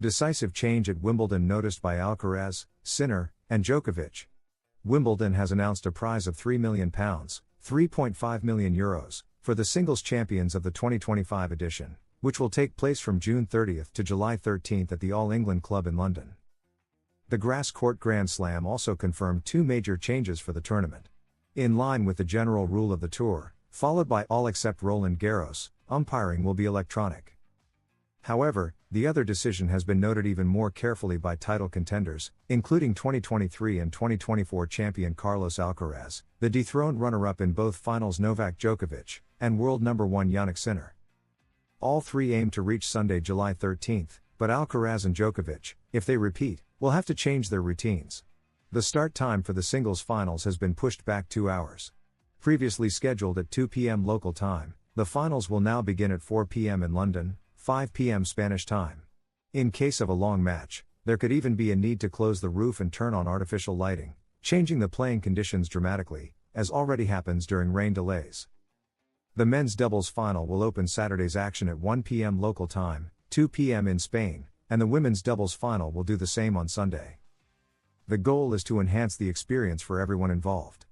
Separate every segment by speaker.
Speaker 1: Decisive change at Wimbledon noticed by Alcaraz, Sinner, and Djokovic. Wimbledon has announced a prize of £3 million, €3.5 million, for the singles champions of the 2025 edition, which will take place from June 30th to July 13th at the All England Club in London. The Grass Court Grand Slam also confirmed two major changes for the tournament. In line with the general rule of the tour, followed by all except Roland Garros, umpiring will be electronic. However, the other decision has been noted even more carefully by title contenders, including 2023 and 2024 champion Carlos Alcaraz, the dethroned runner-up in both finals Novak Djokovic, and world number 1 Jannik Sinner. All three aim to reach Sunday, July 13th, but Alcaraz and Djokovic, if they repeat, will have to change their routines. The start time for the singles finals has been pushed back 2 hours. Previously scheduled at 2 p.m. local time, the finals will now begin at 4 p.m. in London, 5 p.m. Spanish time. In case of a long match, there could even be a need to close the roof and turn on artificial lighting, changing the playing conditions dramatically, as already happens during rain delays. The men's doubles final will open Saturday's action at 1 p.m. local time, 2 p.m. in Spain, and the women's doubles final will do the same on Sunday. The goal is to enhance the experience for everyone involved.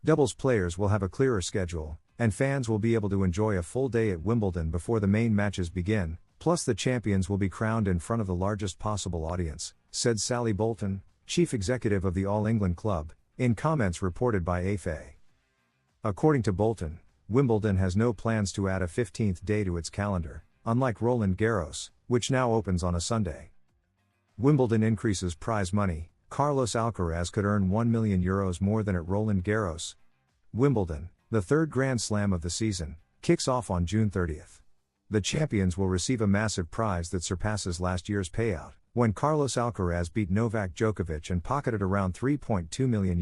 Speaker 1: Doubles players will have a clearer schedule, and fans will be able to enjoy a full day at Wimbledon before the main matches begin, plus the champions will be crowned in front of the largest possible audience, said Sally Bolton, chief executive of the All England Club, in comments reported by AFA. According to Bolton, Wimbledon has no plans to add a 15th day to its calendar, unlike Roland Garros, which now opens on a Sunday. Wimbledon increases prize money. Carlos Alcaraz could earn €1 million more than at Roland Garros. Wimbledon, the third Grand Slam of the season, kicks off on June 30th. The champions will receive a massive prize that surpasses last year's payout, when Carlos Alcaraz beat Novak Djokovic and pocketed around €3.2 million.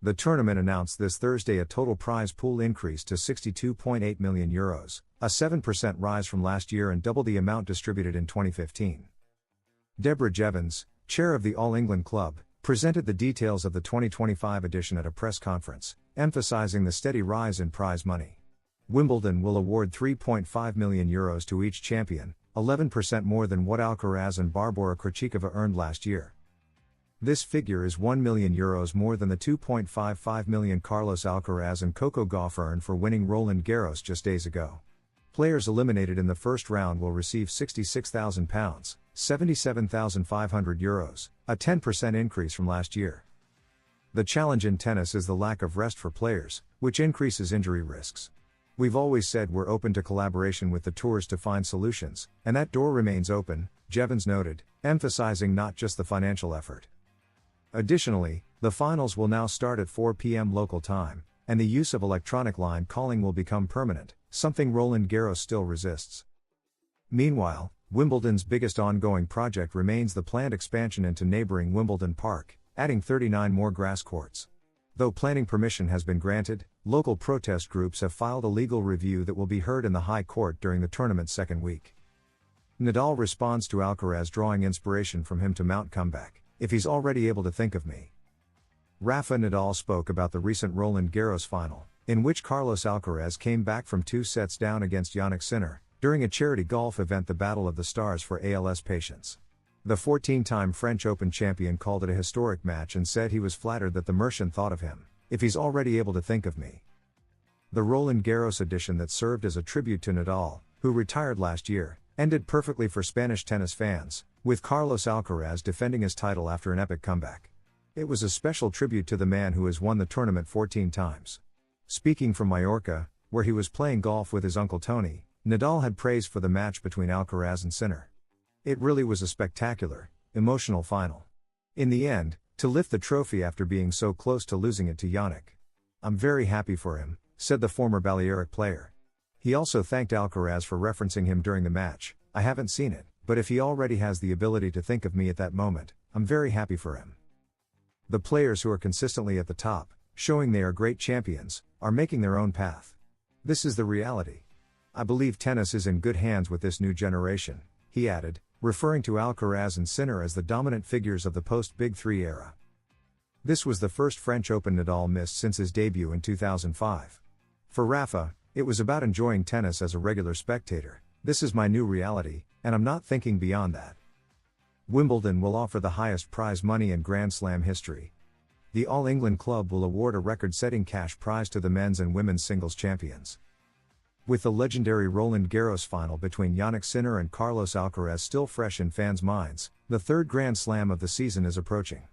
Speaker 1: The tournament announced this Thursday a total prize pool increase to €62.8 million, a 7% rise from last year and double the amount distributed in 2015. Deborah Jevons, chair of the All England Club, presented the details of the 2025 edition at a press conference, emphasizing the steady rise in prize money. Wimbledon will award €3.5 million to each champion, 11% more than what Alcaraz and Barbora Krejcikova earned last year. This figure is €1 million more than the $2.55 million Carlos Alcaraz and Coco Gauff earned for winning Roland Garros just days ago. Players eliminated in the first round will receive £66,000, €77,500, a 10% increase from last year. The challenge in tennis is the lack of rest for players, which increases injury risks. We've always said we're open to collaboration with the tours to find solutions, and that door remains open, Jevons noted, emphasizing not just the financial effort. Additionally, the finals will now start at 4 p.m. local time, and the use of electronic line calling will become permanent, something Roland Garros still resists. Meanwhile, Wimbledon's biggest ongoing project remains the planned expansion into neighboring Wimbledon Park, adding 39 more grass courts. Though planning permission has been granted, local protest groups have filed a legal review that will be heard in the High Court during the tournament's second week. Nadal responds to Alcaraz drawing inspiration from him to mount comeback, if he's already able to think of me. Rafa Nadal spoke about the recent Roland Garros final, in which Carlos Alcaraz came back from 2 sets down against Jannik Sinner, during a charity golf event, the Battle of the Stars for ALS patients. The 14-time French Open champion called it a historic match and said he was flattered that the Mercian thought of him, if he's already able to think of me. The Roland Garros edition that served as a tribute to Nadal, who retired last year, ended perfectly for Spanish tennis fans, with Carlos Alcaraz defending his title after an epic comeback. It was a special tribute to the man who has won the tournament 14 times. Speaking from Mallorca, where he was playing golf with his uncle Tony, Nadal had praise for the match between Alcaraz and Sinner. It really was a spectacular, emotional final. In the end, to lift the trophy after being so close to losing it to Jannik. I'm very happy for him, said the former Balearic player. He also thanked Alcaraz for referencing him during the match. I haven't seen it, but if he already has the ability to think of me at that moment, I'm very happy for him. The players who are consistently at the top, showing they are great champions, are making their own path. This is the reality. I believe tennis is in good hands with this new generation, he added, referring to Alcaraz and Sinner as the dominant figures of the post-Big Three era. This was the first French Open Nadal missed since his debut in 2005. For Rafa, it was about enjoying tennis as a regular spectator. This is my new reality, and I'm not thinking beyond that. Wimbledon will offer the highest prize money in Grand Slam history. The All England Club will award a record-setting cash prize to the men's and women's singles champions. With the legendary Roland Garros final between Jannik Sinner and Carlos Alcaraz still fresh in fans' minds, the third Grand Slam of the season is approaching.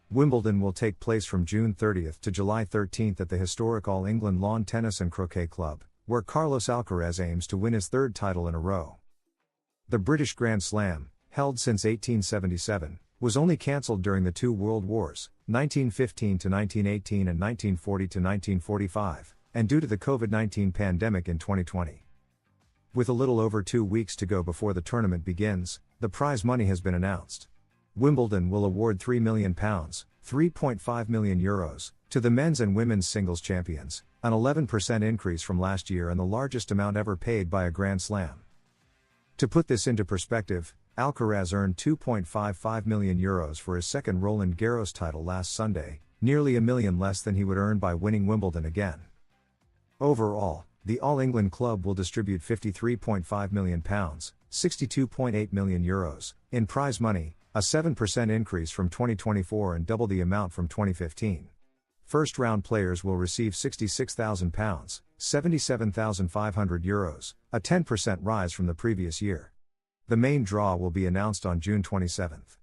Speaker 1: Wimbledon will take place from June 30th to July 13th at the historic All England Lawn Tennis and Croquet Club, where Carlos Alcaraz aims to win his third title in a row. The British Grand Slam, held since 1877, was only cancelled during the two World Wars, 1915 to 1918 and 1940 to 1945, and due to the COVID-19 pandemic in 2020. With a little over 2 weeks to go before the tournament begins, the prize money has been announced. Wimbledon will award £3 million, €3.5 million, to the men's and women's singles champions, an 11% increase from last year and the largest amount ever paid by a Grand Slam. To put this into perspective, Alcaraz earned €2.55 million for his second Roland Garros title last Sunday, nearly $1 million less than he would earn by winning Wimbledon again. Overall, the All England Club will distribute £53.5 million, €62.8 million, in prize money, a 7% increase from 2024 and double the amount from 2015. First-round players will receive £66,000, €77,500, a 10% rise from the previous year. The main draw will be announced on June 27th.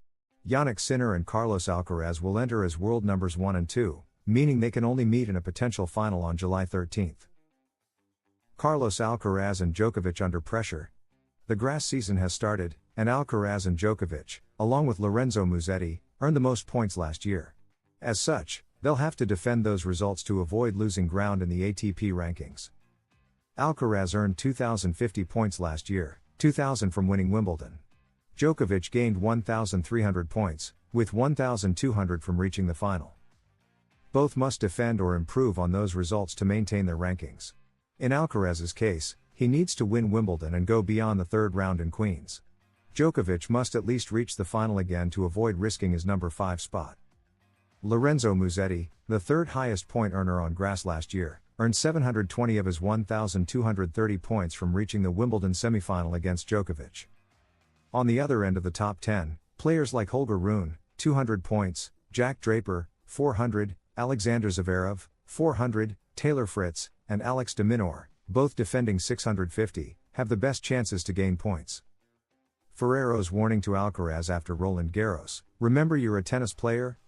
Speaker 1: Jannik Sinner and Carlos Alcaraz will enter as world numbers 1 and 2, meaning they can only meet in a potential final on July 13th. Carlos Alcaraz and Djokovic under pressure. The grass season has started, and Alcaraz and Djokovic, along with Lorenzo Musetti, earned the most points last year. As such, they'll have to defend those results to avoid losing ground in the ATP rankings. Alcaraz earned 2,050 points last year, 2,000 from winning Wimbledon. Djokovic gained 1,300 points, with 1,200 from reaching the final. Both must defend or improve on those results to maintain their rankings. In Alcaraz's case, he needs to win Wimbledon and go beyond the third round in Queens. Djokovic must at least reach the final again to avoid risking his number 5 spot. Lorenzo Musetti, the third highest point earner on grass last year, earned 720 of his 1,230 points from reaching the Wimbledon semifinal against Djokovic. On the other end of the top 10, players like Holger Rune, 200 points, Jack Draper, 400, Alexander Zverev, 400, Taylor Fritz, and Alex de Minaur, both defending 650, have the best chances to gain points. Ferrero's warning to Alcaraz after Roland Garros: "Remember, you're a tennis player?"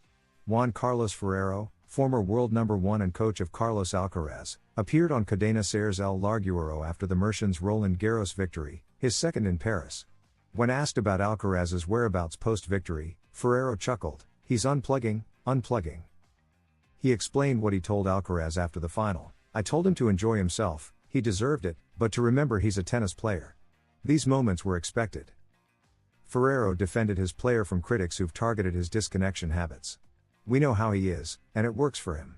Speaker 1: Juan Carlos Ferrero, former world number 1 and coach of Carlos Alcaraz, appeared on Cadena Ser's El Larguero after the Mercians' Roland Garros victory, his second in Paris. When asked about Alcaraz's whereabouts post-victory, Ferrero chuckled, "He's unplugging." He explained what he told Alcaraz after the final: "I told him to enjoy himself, he deserved it, but to remember he's a tennis player. These moments were expected." Ferrero defended his player from critics who've targeted his disconnection habits. "We know how he is, and it works for him.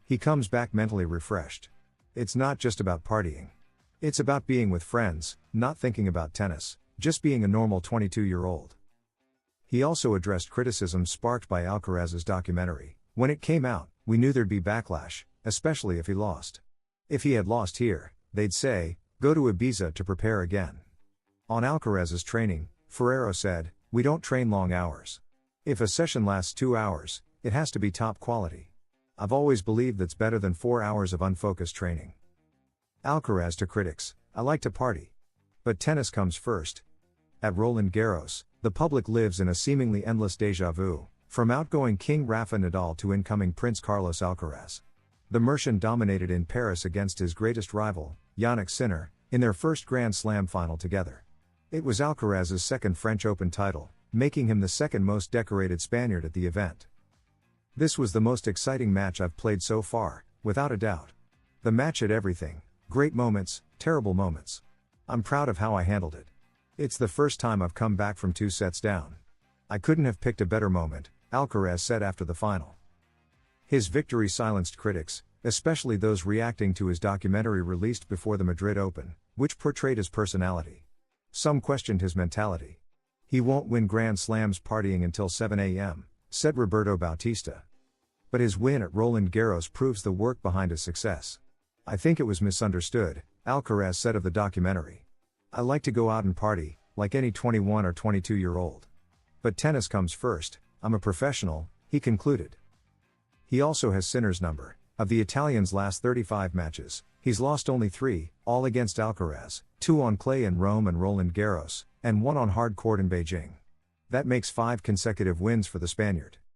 Speaker 1: He comes back mentally refreshed. It's not just about partying. It's about being with friends, not thinking about tennis, just being a normal 22-year-old. He also addressed criticism sparked by Alcaraz's documentary. "When it came out, we knew there'd be backlash, especially if he lost. If he had lost here, they'd say, go to Ibiza to prepare again." On Alcaraz's training, Ferrero said, "We don't train long hours. If a session lasts 2 hours, it has to be top quality. I've always believed that's better than 4 hours of unfocused training." Alcaraz to critics: "I like to party. But tennis comes first." At Roland Garros, the public lives in a seemingly endless déjà vu, from outgoing King Rafa Nadal to incoming Prince Carlos Alcaraz. The Mercian dominated in Paris against his greatest rival, Jannik Sinner, in their first Grand Slam final together. It was Alcaraz's second French Open title, making him the second most decorated Spaniard at the event. "This was the most exciting match I've played so far, without a doubt. The match had everything: great moments, terrible moments. I'm proud of how I handled it. It's the first time I've come back from 2 sets down. I couldn't have picked a better moment," Alcaraz said after the final. His victory silenced critics, especially those reacting to his documentary released before the Madrid Open, which portrayed his personality. Some questioned his mentality. "He won't win Grand Slams partying until 7 a.m., said Roberto Bautista. But his win at Roland Garros proves the work behind his success. "I think it was misunderstood," Alcaraz said of the documentary. "I like to go out and party, like any 21 or 22-year-old. But tennis comes first, I'm a professional, he concluded. He also has Sinner's number. Of the Italian's last 35 matches, he's lost only 3, all against Alcaraz, 2 on clay in Rome and Roland Garros, and 1 on hard court in Beijing. That makes 5 consecutive wins for the Spaniard.